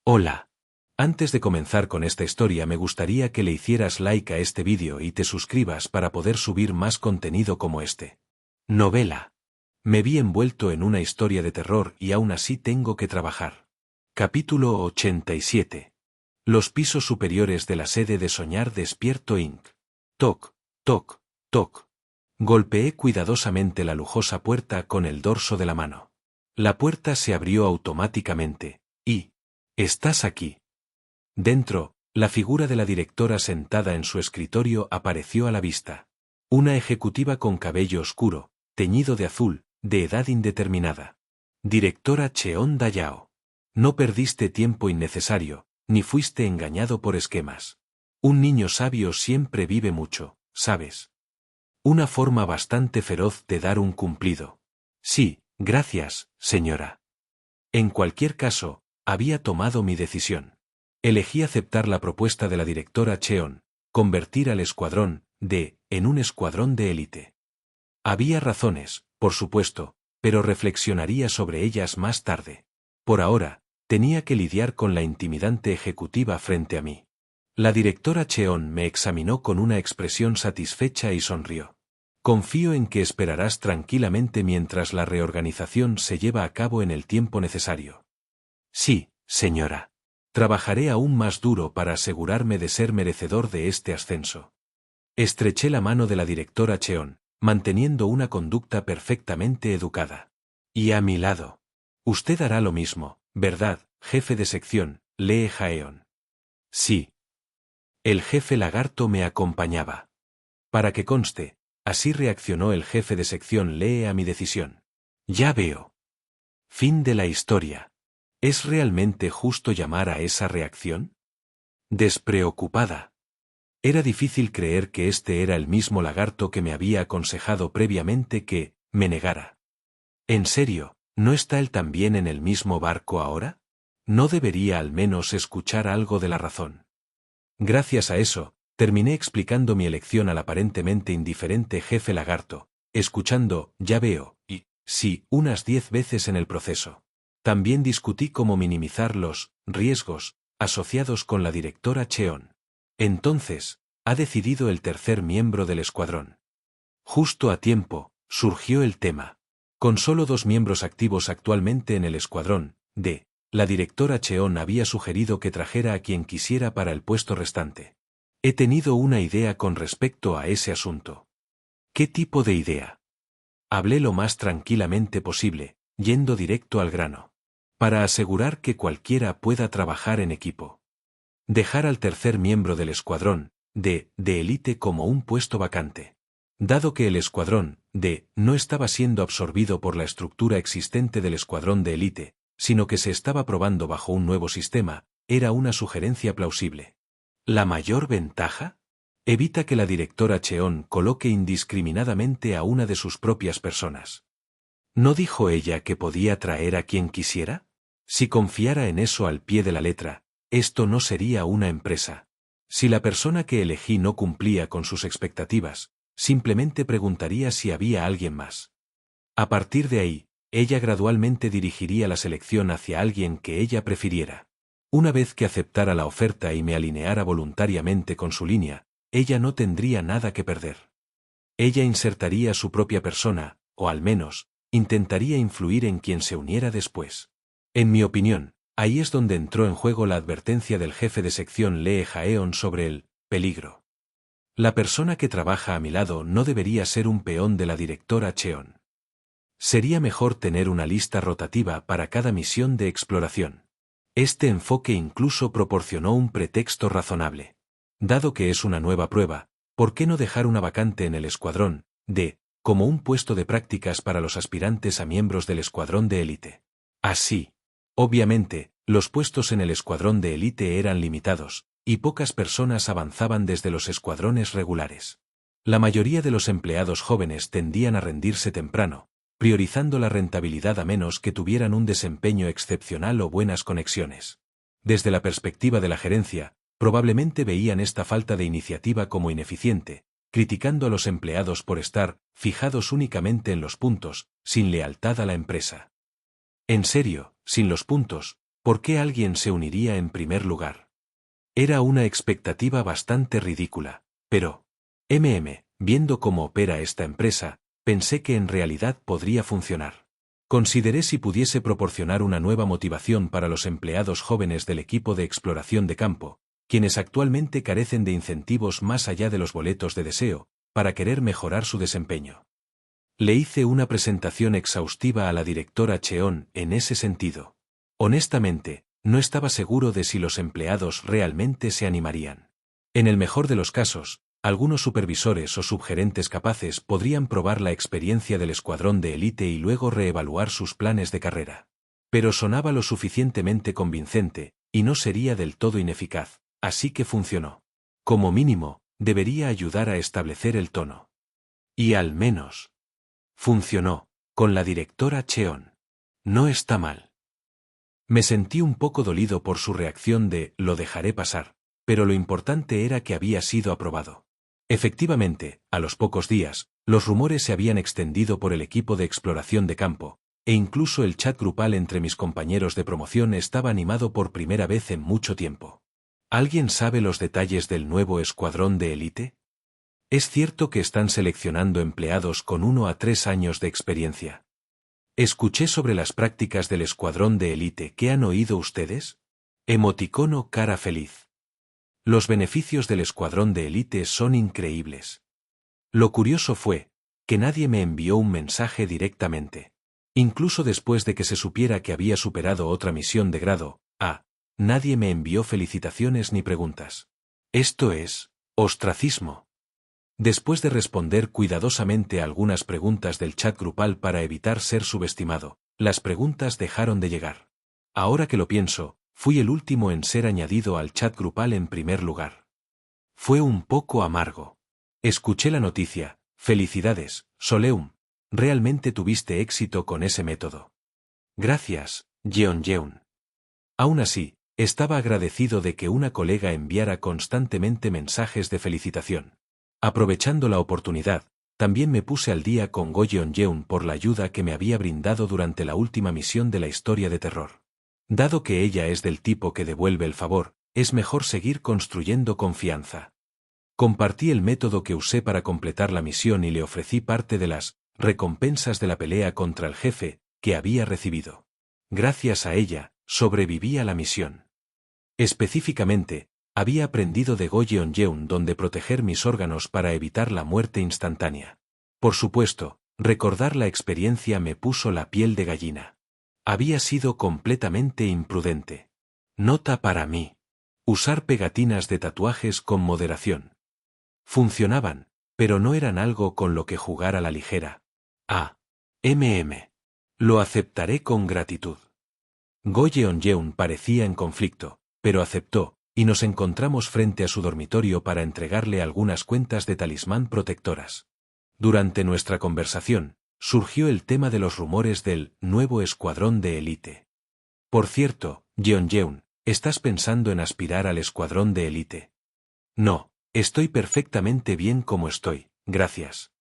Hola. Antes de comenzar con esta historia me gustaría que le hicieras like a este vídeo y te suscribas para poder subir más contenido como este. Novela. Me vi envuelto en una historia de terror y aún así tengo que trabajar. Capítulo 87. Los pisos superiores de la sede de Soñar Despierto Inc. Toc, toc, toc. Golpeé cuidadosamente la lujosa puerta con el dorso de la mano. La puerta se abrió automáticamente, y... ¿Estás aquí? Dentro, la figura de la directora sentada en su escritorio apareció a la vista. Una ejecutiva con cabello oscuro, teñido de azul, de edad indeterminada. Directora Cheon Dayao. No perdiste tiempo innecesario, ni fuiste engañado por esquemas. Un niño sabio siempre vive mucho, ¿sabes? Una forma bastante feroz de dar un cumplido. Sí, gracias, señora. En cualquier caso, había tomado mi decisión. Elegí aceptar la propuesta de la directora Cheon, convertir al escuadrón en un escuadrón de élite. Había razones, por supuesto, pero reflexionaría sobre ellas más tarde. Por ahora, tenía que lidiar con la intimidante ejecutiva frente a mí. La directora Cheon me examinó con una expresión satisfecha y sonrió. Confío en que esperarás tranquilamente mientras la reorganización se lleva a cabo en el tiempo necesario. Sí, señora. Trabajaré aún más duro para asegurarme de ser merecedor de este ascenso. Estreché la mano de la directora Cheon, manteniendo una conducta perfectamente educada. Y a mi lado. Usted hará lo mismo, ¿verdad, jefe de sección, Lee Jaeon? Sí. El jefe lagarto me acompañaba. Para que conste, así reaccionó el jefe de sección Lee a mi decisión. Ya veo. Fin de la historia. ¿Es realmente justo llamar a esa reacción? Despreocupada. Era difícil creer que este era el mismo lagarto que me había aconsejado previamente que me negara. ¿En serio, no está él también en el mismo barco ahora? ¿No debería al menos escuchar algo de la razón? Gracias a eso, terminé explicando mi elección al aparentemente indiferente jefe lagarto, escuchando, ya veo, y, sí, unas 10 veces en el proceso. También discutí cómo minimizar los riesgos asociados con la directora Cheon. Entonces, ha decidido el tercer miembro del escuadrón. Justo a tiempo, surgió el tema. Con solo 2 miembros activos actualmente en el escuadrón, la directora Cheon había sugerido que trajera a quien quisiera para el puesto restante. He tenido una idea con respecto a ese asunto. ¿Qué tipo de idea? Hablé lo más tranquilamente posible, yendo directo al grano. Para asegurar que cualquiera pueda trabajar en equipo. Dejar al tercer miembro del escuadrón, de élite como un puesto vacante. Dado que el escuadrón, no estaba siendo absorbido por la estructura existente del escuadrón de élite, sino que se estaba probando bajo un nuevo sistema, era una sugerencia plausible. ¿La mayor ventaja? Evita que la directora Cheon coloque indiscriminadamente a una de sus propias personas. ¿No dijo ella que podía traer a quien quisiera? Si confiara en eso al pie de la letra, esto no sería una empresa. Si la persona que elegí no cumplía con sus expectativas, simplemente preguntaría si había alguien más. A partir de ahí, ella gradualmente dirigiría la selección hacia alguien que ella prefiriera. Una vez que aceptara la oferta y me alineara voluntariamente con su línea, ella no tendría nada que perder. Ella insertaría su propia persona, o al menos, intentaría influir en quien se uniera después. En mi opinión, ahí es donde entró en juego la advertencia del jefe de sección Lee Jaeon sobre el peligro. La persona que trabaja a mi lado no debería ser un peón de la directora Cheon. Sería mejor tener una lista rotativa para cada misión de exploración. Este enfoque incluso proporcionó un pretexto razonable. Dado que es una nueva prueba, ¿por qué no dejar una vacante en el escuadrón, como un puesto de prácticas para los aspirantes a miembros del escuadrón de élite? Así. Obviamente, los puestos en el escuadrón de élite eran limitados, y pocas personas avanzaban desde los escuadrones regulares. La mayoría de los empleados jóvenes tendían a rendirse temprano, priorizando la rentabilidad a menos que tuvieran un desempeño excepcional o buenas conexiones. Desde la perspectiva de la gerencia, probablemente veían esta falta de iniciativa como ineficiente, criticando a los empleados por estar fijados únicamente en los puntos, sin lealtad a la empresa. En serio, sin los puntos, ¿Por qué alguien se uniría en primer lugar? Era una expectativa bastante ridícula, pero, viendo cómo opera esta empresa, pensé que en realidad podría funcionar. Consideré si pudiese proporcionar una nueva motivación para los empleados jóvenes del equipo de exploración de campo, quienes actualmente carecen de incentivos más allá de los boletos de deseo, para querer mejorar su desempeño. Le hice una presentación exhaustiva a la directora Cheon en ese sentido. Honestamente, no estaba seguro de si los empleados realmente se animarían. En el mejor de los casos, algunos supervisores o subgerentes capaces podrían probar la experiencia del escuadrón de élite y luego reevaluar sus planes de carrera. Pero sonaba lo suficientemente convincente, y no sería del todo ineficaz, así que funcionó. Como mínimo, debería ayudar a establecer el tono. Y al menos funcionó, con la directora Cheon. No está mal. Me sentí un poco dolido por su reacción de «lo dejaré pasar», pero lo importante era que había sido aprobado. Efectivamente, a los pocos días, los rumores se habían extendido por el equipo de exploración de campo, e incluso el chat grupal entre mis compañeros de promoción estaba animado por primera vez en mucho tiempo. ¿Alguien sabe los detalles del nuevo escuadrón de élite? ¿Es cierto que están seleccionando empleados con 1 a 3 años de experiencia? Escuché sobre las prácticas del escuadrón de élite. ¿Qué han oído ustedes? Emoticono cara feliz. Los beneficios del escuadrón de élite son increíbles. Lo curioso fue que nadie me envió un mensaje directamente. Incluso después de que se supiera que había superado otra misión de grado A, nadie me envió felicitaciones ni preguntas. Esto es ostracismo. Después de responder cuidadosamente a algunas preguntas del chat grupal para evitar ser subestimado, las preguntas dejaron de llegar. Ahora que lo pienso, fui el último en ser añadido al chat grupal en primer lugar. Fue un poco amargo. Escuché la noticia. Felicidades, Soleum. Realmente tuviste éxito con ese método. Gracias, Jeonjeon. Aún así, estaba agradecido de que una colega enviara constantemente mensajes de felicitación. Aprovechando la oportunidad, también me puse al día con Go Jeonjeon por la ayuda que me había brindado durante la última misión de la historia de terror. Dado que ella es del tipo que devuelve el favor, es mejor seguir construyendo confianza. Compartí el método que usé para completar la misión y le ofrecí parte de las recompensas de la pelea contra el jefe que había recibido. Gracias a ella, sobreviví a la misión. Específicamente, había aprendido de Go Jeonjeon dónde proteger mis órganos para evitar la muerte instantánea. Por supuesto, recordar la experiencia me puso la piel de gallina. Había sido completamente imprudente. Nota para mí. Usar pegatinas de tatuajes con moderación. Funcionaban, pero no eran algo con lo que jugar a la ligera. Lo aceptaré con gratitud. Go Jeonjeon parecía en conflicto, pero aceptó, y nos encontramos frente a su dormitorio para entregarle algunas cuentas de talismán protectoras. Durante nuestra conversación, surgió el tema de los rumores del nuevo escuadrón de élite. Por cierto, Jeonjeon, ¿estás pensando en aspirar al escuadrón de élite? No, estoy perfectamente bien como estoy, gracias.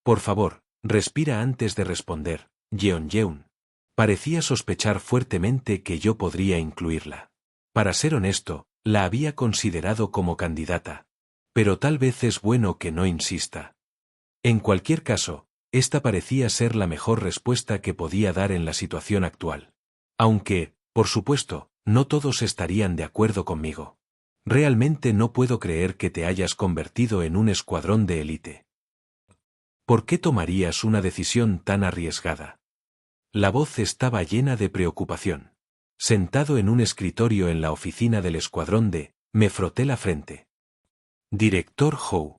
Por favor, respira antes de responder, Jeonjeon. Parecía sospechar fuertemente que yo podría incluirla. Para ser honesto, la había considerado como candidata. Pero tal vez es bueno que no insista. En cualquier caso, esta parecía ser la mejor respuesta que podía dar en la situación actual. Aunque, por supuesto, no todos estarían de acuerdo conmigo. Realmente no puedo creer que te hayas convertido en un escuadrón de élite. ¿Por qué tomarías una decisión tan arriesgada? La voz estaba llena de preocupación. Sentado en un escritorio en la oficina del escuadrón de, me froté la frente. Director Howe.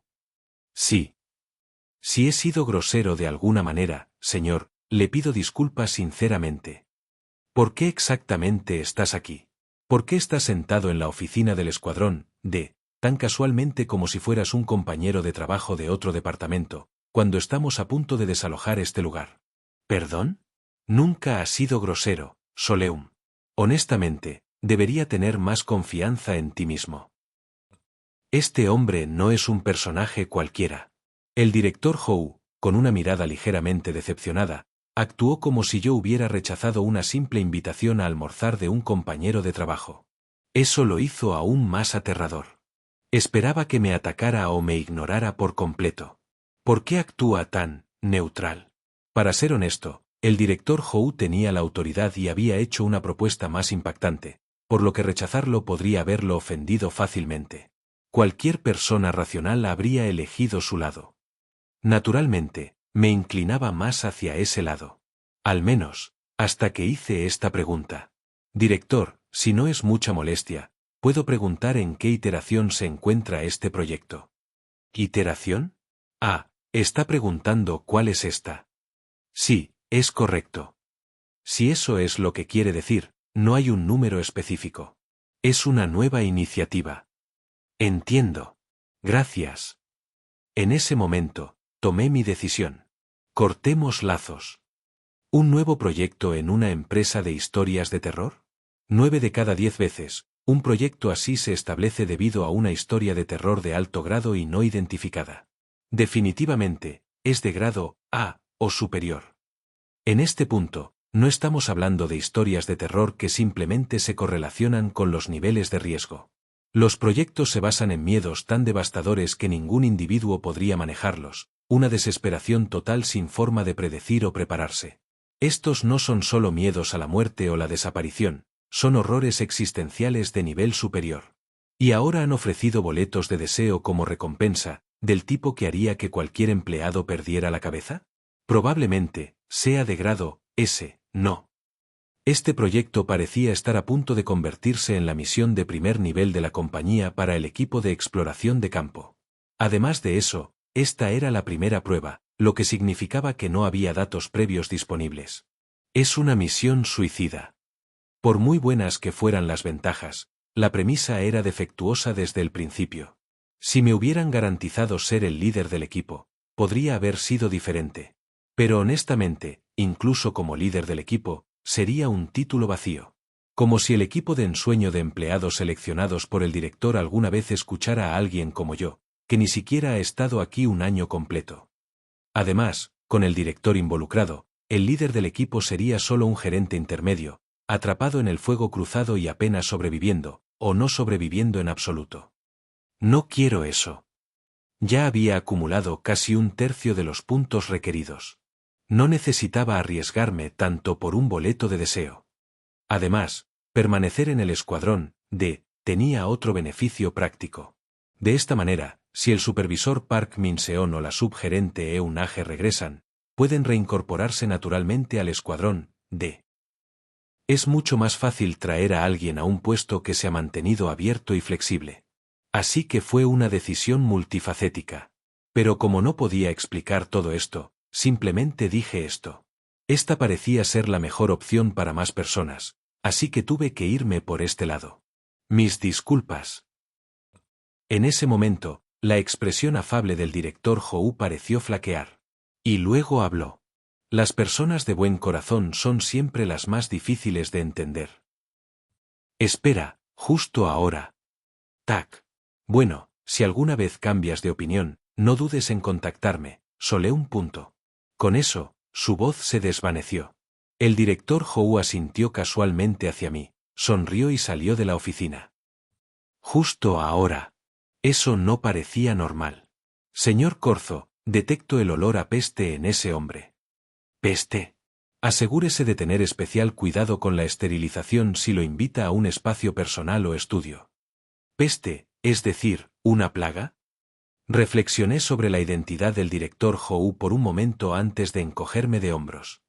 Sí. Si he sido grosero de alguna manera, señor, le pido disculpas sinceramente. ¿Por qué exactamente estás aquí? ¿Por qué estás sentado en la oficina del escuadrón de, tan casualmente como si fueras un compañero de trabajo de otro departamento, cuando estamos a punto de desalojar este lugar? ¿Perdón? Nunca has sido grosero, Soleum. Honestamente, debería tener más confianza en ti mismo. Este hombre no es un personaje cualquiera. El director Howe, con una mirada ligeramente decepcionada, Actuó como si yo hubiera rechazado una simple invitación a almorzar de un compañero de trabajo. Eso lo hizo aún más aterrador. Esperaba que me atacara o me ignorara por completo. ¿Por qué actúa tan neutral? Para ser honesto, el director Howe tenía la autoridad y había hecho una propuesta más impactante, por lo que rechazarlo podría haberlo ofendido fácilmente. Cualquier persona racional habría elegido su lado. Naturalmente, me inclinaba más hacia ese lado. Al menos, hasta que hice esta pregunta. Director, si no es mucha molestia, ¿puedo preguntar en qué iteración se encuentra este proyecto? ¿Iteración? Ah, está preguntando cuál es esta. Sí, es correcto. Si eso es lo que quiere decir, no hay un número específico. Es una nueva iniciativa. Entiendo. Gracias. En ese momento, tomé mi decisión. Cortemos lazos. ¿Un nuevo proyecto en una empresa de historias de terror? 9 de cada 10 veces, un proyecto así se establece debido a una historia de terror de alto grado y no identificada. Definitivamente, es de grado A o superior. En este punto, no estamos hablando de historias de terror que simplemente se correlacionan con los niveles de riesgo. Los proyectos se basan en miedos tan devastadores que ningún individuo podría manejarlos, una desesperación total sin forma de predecir o prepararse. Estos no son solo miedos a la muerte o la desaparición, son horrores existenciales de nivel superior. Y ahora han ofrecido boletos de deseo como recompensa, del tipo que haría que cualquier empleado perdiera la cabeza. Probablemente, sea de grado S, no. Este proyecto parecía estar a punto de convertirse en la misión de primer nivel de la compañía para el equipo de exploración de campo. Además de eso, esta era la primera prueba, lo que significaba que no había datos previos disponibles. Es una misión suicida. Por muy buenas que fueran las ventajas, la premisa era defectuosa desde el principio. Si me hubieran garantizado ser el líder del equipo, podría haber sido diferente. Pero honestamente, incluso como líder del equipo, sería un título vacío. Como si el equipo de ensueño de empleados seleccionados por el director alguna vez escuchara a alguien como yo, que ni siquiera ha estado aquí un año completo. Además, con el director involucrado, el líder del equipo sería solo un gerente intermedio, atrapado en el fuego cruzado y apenas sobreviviendo, o no sobreviviendo en absoluto. No quiero eso. Ya había acumulado casi un tercio de los puntos requeridos. No necesitaba arriesgarme tanto por un boleto de deseo. Además, permanecer en el escuadrón D tenía otro beneficio práctico. De esta manera, si el supervisor Park Min-seon o la subgerente Eun-aje regresan, pueden reincorporarse naturalmente al escuadrón D. Es mucho más fácil traer a alguien a un puesto que se ha mantenido abierto y flexible. Así que fue una decisión multifacética. Pero como no podía explicar todo esto, simplemente dije esto. Esta parecía ser la mejor opción para más personas, así que tuve que irme por este lado. Mis disculpas. En ese momento, la expresión afable del director Howe pareció flaquear. Y luego habló. Las personas de buen corazón son siempre las más difíciles de entender. Espera, justo ahora. Tac. Bueno, si alguna vez cambias de opinión, no dudes en contactarme, solé un punto. Con eso, su voz se desvaneció. El director Howe asintió casualmente hacia mí, sonrió y salió de la oficina. Justo ahora. Eso no parecía normal. Señor Corzo, detecto el olor a peste en ese hombre. ¿Peste? Asegúrese de tener especial cuidado con la esterilización si lo invita a un espacio personal o estudio. ¿Peste, es decir, una plaga? Reflexioné sobre la identidad del director Howe por un momento antes de encogerme de hombros.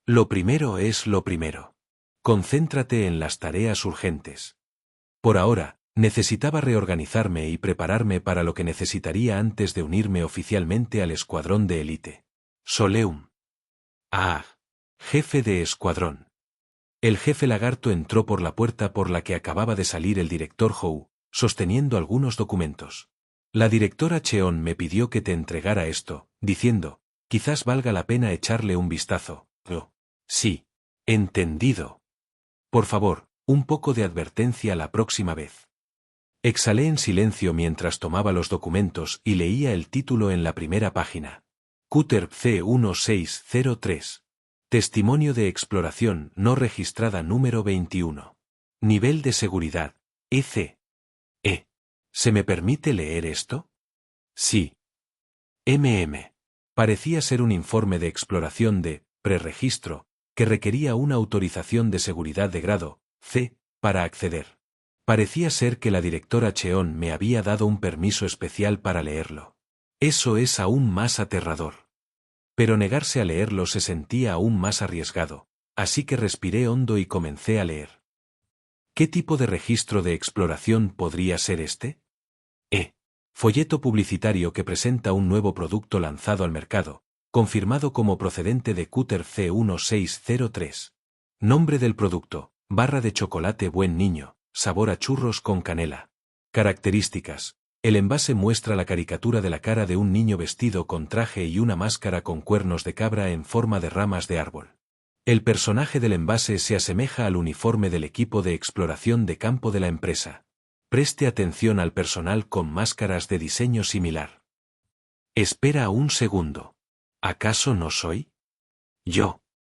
Lo primero es lo primero. Concéntrate en las tareas urgentes. Por ahora, necesitaba reorganizarme y prepararme para lo que necesitaría antes de unirme oficialmente al escuadrón de élite. Soleum. Ah. Jefe de escuadrón. El jefe lagarto entró por la puerta por la que acababa de salir el director Howe, sosteniendo algunos documentos. La directora Cheon me pidió que te entregara esto, diciendo, quizás valga la pena echarle un vistazo. Oh. Sí. Entendido. Por favor, un poco de advertencia la próxima vez. Exhalé en silencio mientras tomaba los documentos y leía el título en la primera página. Cutter C1603. Testimonio de exploración no registrada número 21. Nivel de seguridad, EC. ¿Se me permite leer esto? Sí. Parecía ser un informe de exploración de preregistro, que requería una autorización de seguridad de grado C para acceder. Parecía ser que la directora Cheon me había dado un permiso especial para leerlo. Eso es aún más aterrador. Pero negarse a leerlo se sentía aún más arriesgado, así que respiré hondo y comencé a leer. ¿Qué tipo de registro de exploración podría ser este? Folleto publicitario que presenta un nuevo producto lanzado al mercado, confirmado como procedente de Cutter C1603. Nombre del producto: barra de chocolate Buen Niño, sabor a churros con canela. Características: el envase muestra la caricatura de la cara de un niño vestido con traje y una máscara con cuernos de cabra en forma de ramas de árbol. El personaje del envase se asemeja al uniforme del equipo de exploración de campo de la empresa. Preste atención al personal con máscaras de diseño similar. Espera un segundo. ¿Acaso no soy yo?